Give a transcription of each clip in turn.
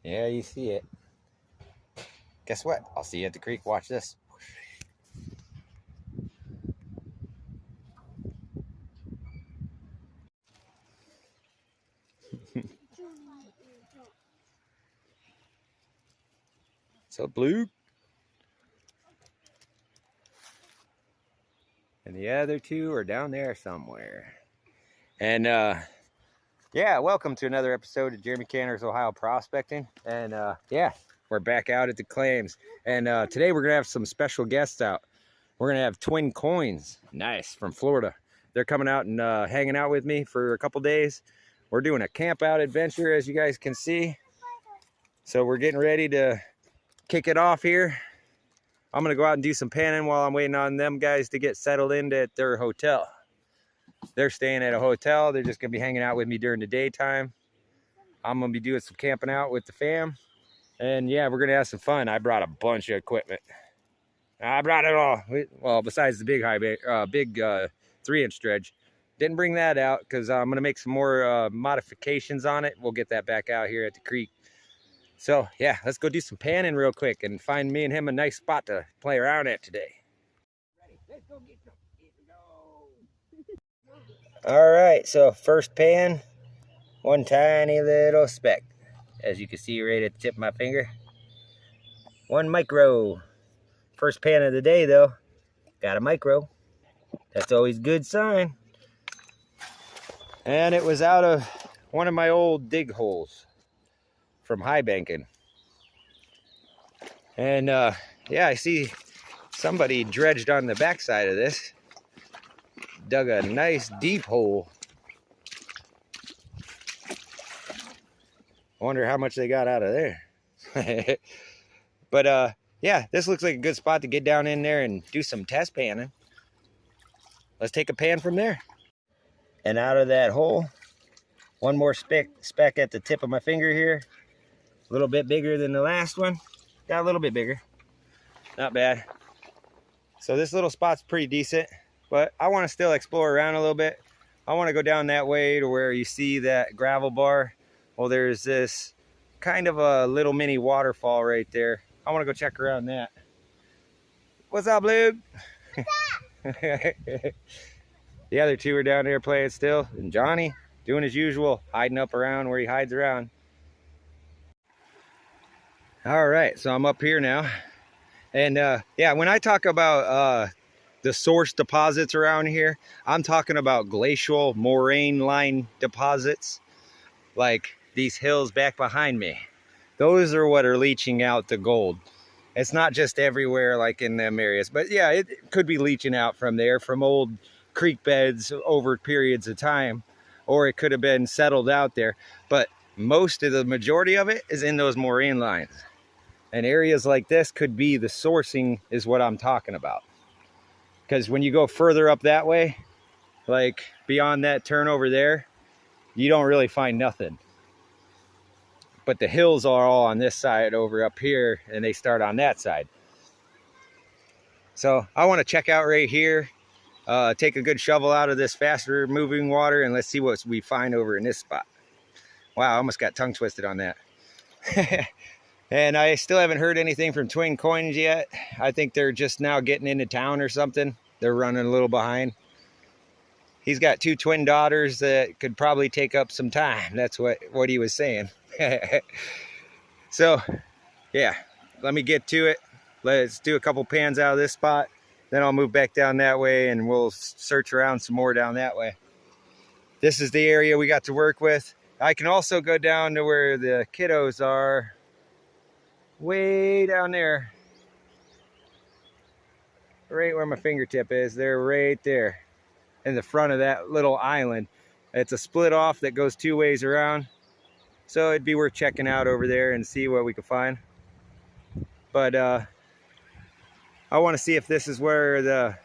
Yeah, you see it. Guess what? I'll see you at the creek. Watch this. So blue. And the other two are down there somewhere. And yeah, welcome to another episode of Jeremy Canner's Ohio Prospecting. And yeah, we're back out at the claims. And today we're gonna have some special guests out. We're gonna have Twin Coins, nice, from Florida. They're coming out and hanging out with me for a couple days. We're doing a camp out adventure, as you guys can see. So we're getting ready to kick it off here. I'm gonna go out and do some panning while I'm waiting on them guys to get settled into at their hotel. They're staying at a hotel. They're just gonna be hanging out with me during the daytime. I'm gonna be doing some camping out with the fam. And yeah, we're gonna have some fun. I brought a bunch of equipment. I brought it all. Well, besides the big 3-inch dredge. Didn't bring that out because I'm gonna make some more modifications on it. We'll get that back out here at the creek. So yeah, let's go do some panning real quick and find me and him a nice spot to play around at today. Let's go get some. All right, so first pan, one tiny little speck, as you can see right at the tip of my finger. One micro. First pan of the day though, got a micro. That's always a good sign. And it was out of one of my old dig holes from high banking. And yeah, I see somebody dredged on the backside of this. Dug a nice deep hole. I wonder how much they got out of there. But yeah, this looks like a good spot to get down in there and do some test panning. Let's take a pan from there. And out of that hole, one more speck at the tip of my finger here. A little bit bigger than the last one. Got a little bit bigger. Not bad. So this little spot's pretty decent, but I want to still explore around a little bit. I want to go down that way to where you see that gravel bar. Well, there's this kind of a little mini waterfall right there. I want to go check around that. What's up, Luke? What's up? The other two are down there playing still, and Johnny doing his usual, hiding up around where he hides around. All right, so I'm up here now. And yeah, when I talk about the source deposits around here, I'm talking about glacial moraine line deposits, like these hills back behind me. Those are what are leaching out the gold. It's not just everywhere like in them areas, but yeah, it could be leaching out from there, from old creek beds over periods of time, or it could have been settled out there. But most of the majority of it is in those moraine lines. And areas like this could be the sourcing, is what I'm talking about. Because when you go further up that way, like beyond that turn over there, you don't really find nothing. But the hills are all on this side over up here, and they start on that side. So I want to check out right here, take a good shovel out of this faster moving water, and let's see what we find over in this spot. Wow, I almost got tongue twisted on that. And I still haven't heard anything from Twin Coins yet. I think they're just now getting into town or something. They're running a little behind. He's got 2 twin daughters that could probably take up some time. That's what he was saying. So, yeah, let me get to it. Let's do a couple pans out of this spot. Then I'll move back down that way and we'll search around some more down that way. This is the area we got to work with. I can also go down to where the kiddos are. Way down there, right where my fingertip is. They're right there in the front of that little island. It's a split off that goes 2 ways around, so it'd be worth checking out over there and see what we can find. But I want to see if this is where the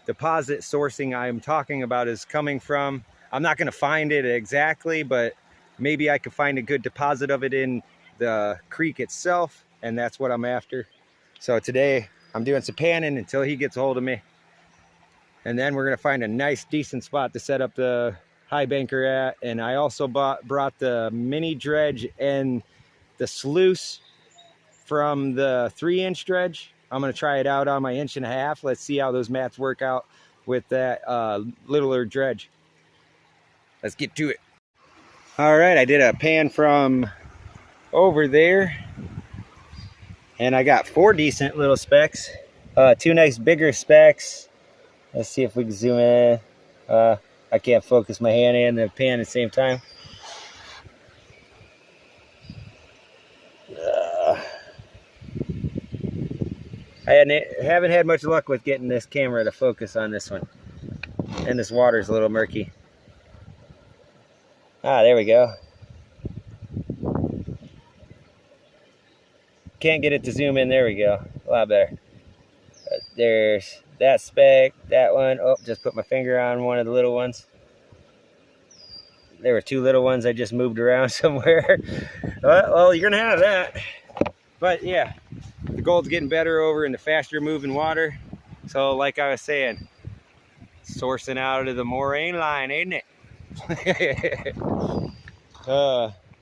deposit sourcing I'm talking about is coming from. I'm not going to find it exactly, but maybe I could find a good deposit of it in the creek itself, and that's what I'm after. So today I'm doing some panning until he gets a hold of me, and then we're gonna find a nice decent spot to set up the high banker at. And I also brought the mini dredge and the sluice from the 3-inch dredge. I'm going to try it out on my 1.5 inch. Let's see how those mats work out with that littler dredge. Let's get to it. All right, I did a pan from over there, and I got 4 decent little specks. 2 nice bigger specks. Let's see if we can zoom in. I can't focus my hand and the pan at the same time. I haven't had much luck with getting this camera to focus on this one. And this water's a little murky. Ah, there we go. Can't get it to zoom in. There we go. A lot better. There's that speck, that one. Oh, just put my finger on one of the little ones. There were 2 little ones I just moved around somewhere. Well, you're gonna have that. But yeah, the gold's getting better over in the faster moving water. So like I was saying, sourcing out of the moraine line, ain't it?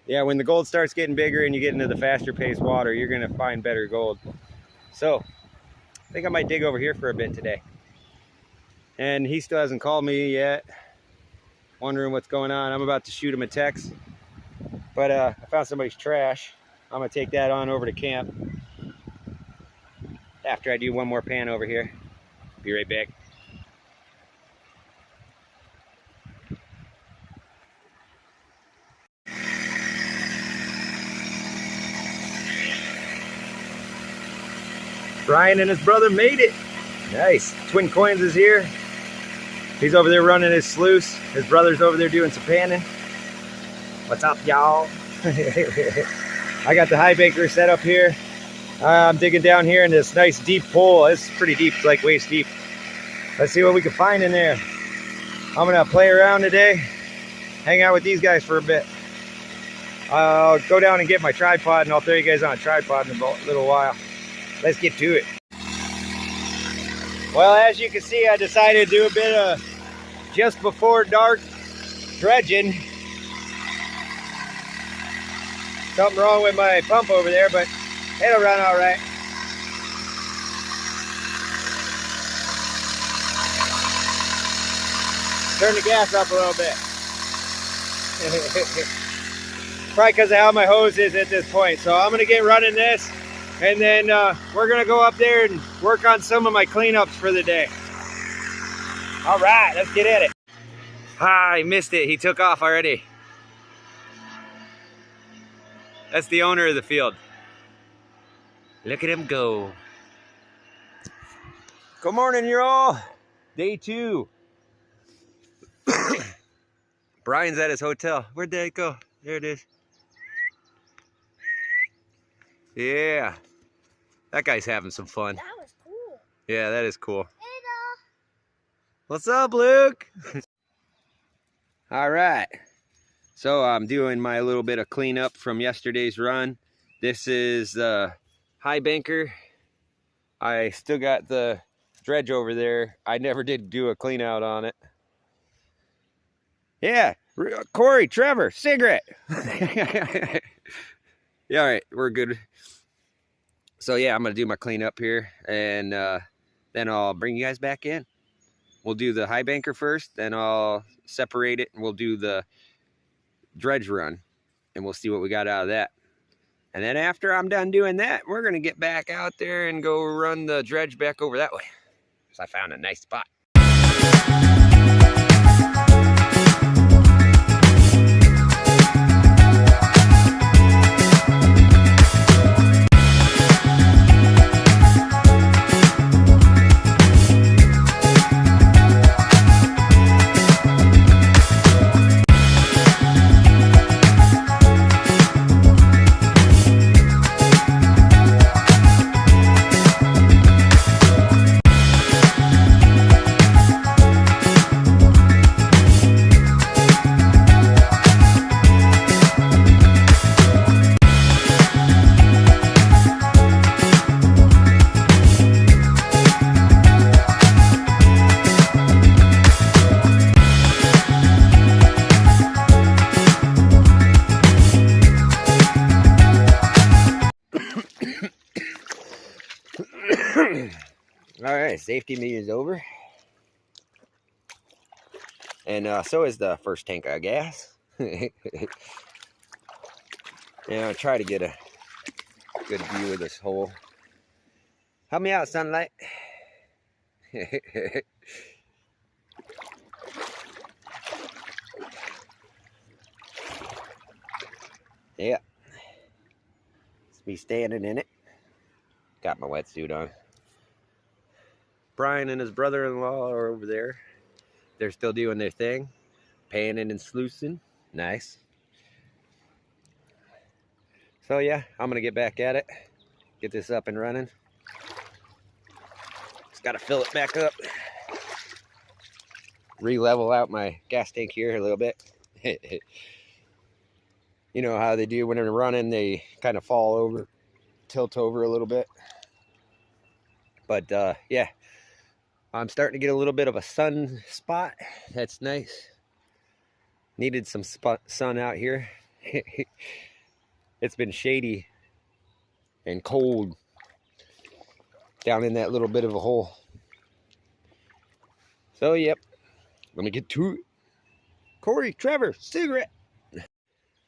Yeah, when the gold starts getting bigger and you get into the faster paced water, you're gonna find better gold. So I think I might dig over here for a bit today. And he still hasn't called me yet, wondering what's going on. I'm about to shoot him a text, but I found somebody's trash. I'm gonna take that on over to camp after I do one more pan over here. Be right back. Ryan and his brother made it. Nice. Twin Coins is here. He's over there running his sluice. His brother's over there doing some panning. What's up, y'all? I got the high banker set up here. I'm digging down here in this nice deep pool. It's pretty deep, it's like waist deep. Let's see what we can find in there. I'm gonna play around today, hang out with these guys for a bit. I'll go down and get my tripod and I'll throw you guys on a tripod in a little while. Let's get to it. Well, as you can see, I decided to do a bit of just before dark dredging. Something wrong with my pump over there, but it'll run all right. Turn the gas up a little bit. Probably because of how my hose is at this point. So I'm gonna get running this, and then we're gonna go up there and work on some of my cleanups for the day. All right, let's get at it. Ah, I missed it. He took off already. That's the owner of the field. Look at him go. Good morning, you all. Day 2. Brian's at his hotel. Where'd that go? There it is. Yeah. That guy's having some fun. That was cool. Yeah, that is cool. Hey, what's up, Luke? All right. So I'm doing my little bit of cleanup from yesterday's run. This is the high banker. I still got the dredge over there. I never did do a clean out on it. Yeah, Corey, Trevor, cigarette. Yeah, all right, we're good. So yeah, I'm gonna do my cleanup here, and then I'll bring you guys back in. We'll do the high banker first, then I'll separate it, and we'll do the dredge run, and we'll see what we got out of that. And then after I'm done doing that, we're gonna get back out there and go run the dredge back over that way, because I found a nice spot. All right, safety meet is over. And so is the first tank of gas. Yeah, I'll try to get a good view of this hole. Help me out, sunlight. Yeah. It's me standing in it. Got my wetsuit on. Brian and his brother-in-law are over there. They're still doing their thing. Panning and sluicing. Nice. So yeah, I'm gonna get back at it. Get this up and running. Just gotta fill it back up. Re-level out my gas tank here a little bit. You know how they do when they're running, they kind of fall over, tilt over a little bit. But yeah, I'm starting to get a little bit of a sun spot. That's nice. Needed some sun out here. It's been shady and cold down in that little bit of a hole. So yep, let me get to it. Corey, Trevor, cigarette.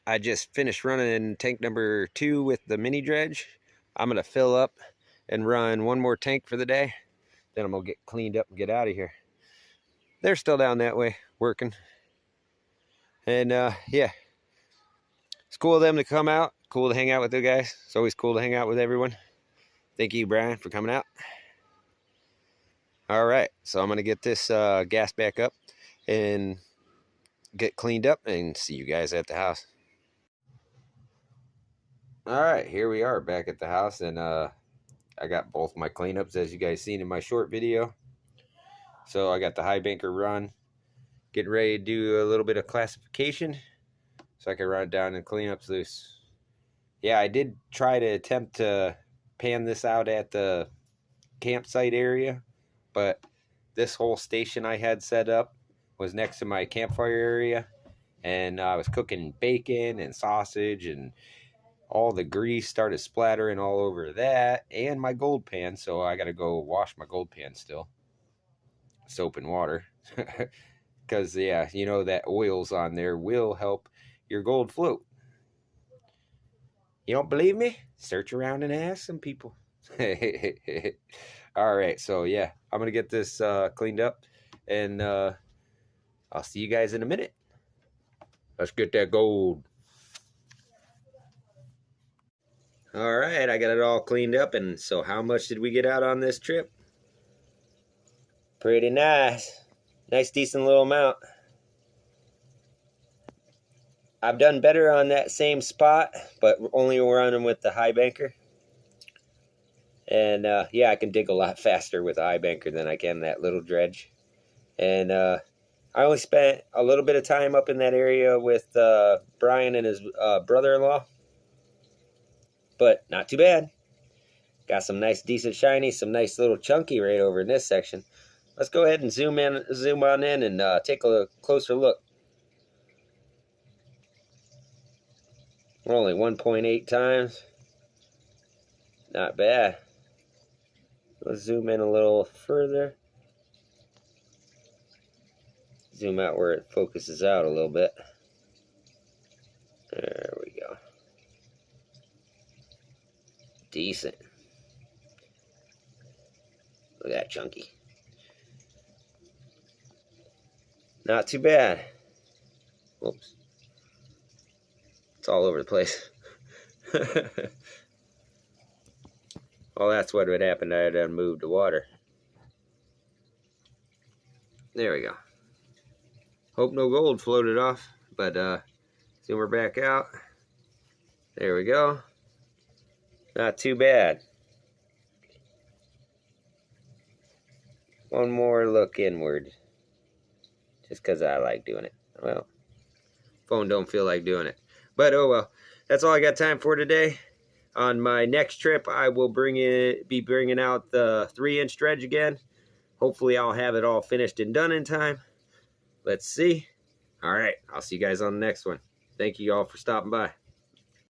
I just finished running tank number 2 with the mini dredge. I'm gonna fill up and run one more tank for the day. Then I'm gonna get cleaned up and get out of here. They're still down that way working. And yeah, it's cool of them to come out. Cool to hang out with the guys. It's always cool to hang out with everyone. Thank you, Brian, for coming out. All right, so I'm gonna get this gas back up and get cleaned up and see you guys at the house. All right, here we are back at the house, and I got both my cleanups as you guys seen in my short video. So I got the high banker run, getting ready to do a little bit of classification so I can run it down and clean up loose. Yeah, I did try to attempt to pan this out at the campsite area, but this whole station I had set up was next to my campfire area, and I was cooking bacon and sausage, and all the grease started splattering all over that and my gold pan, so I gotta go wash my gold pan still. Soap and water. Because yeah, you know that oils on there will help your gold float. You don't believe me? Search around and ask some people. All right, so yeah, I'm gonna get this cleaned up, and I'll see you guys in a minute. Let's get that gold. All right, I got it all cleaned up, and so how much did we get out on this trip? Pretty nice. Nice, decent little amount. I've done better on that same spot, but only running with the high banker. And yeah, I can dig a lot faster with a high banker than I can that little dredge. And I only spent a little bit of time up in that area with Brian and his brother-in-law. But not too bad. Got some nice, decent shiny, some nice little chunky right over in this section. Let's go ahead and zoom on in and take a closer look. We're only 1.8 times. Not bad. Let's zoom in a little further. Zoom out where it focuses out a little bit. There we go. Decent. Look at that chunky. Not too bad. Whoops. It's all over the place. Well, that's what would happen. I had to move the water. There we go. Hope no gold floated off, but zoom her back out. There we go. Not too bad. One more look inward. Just because I like doing it. Well, phone don't feel like doing it. But oh well. That's all I got time for today. On my next trip, I will be bringing out the 3-inch dredge again. Hopefully I'll have it all finished and done in time. Let's see. All right. I'll see you guys on the next one. Thank you all for stopping by.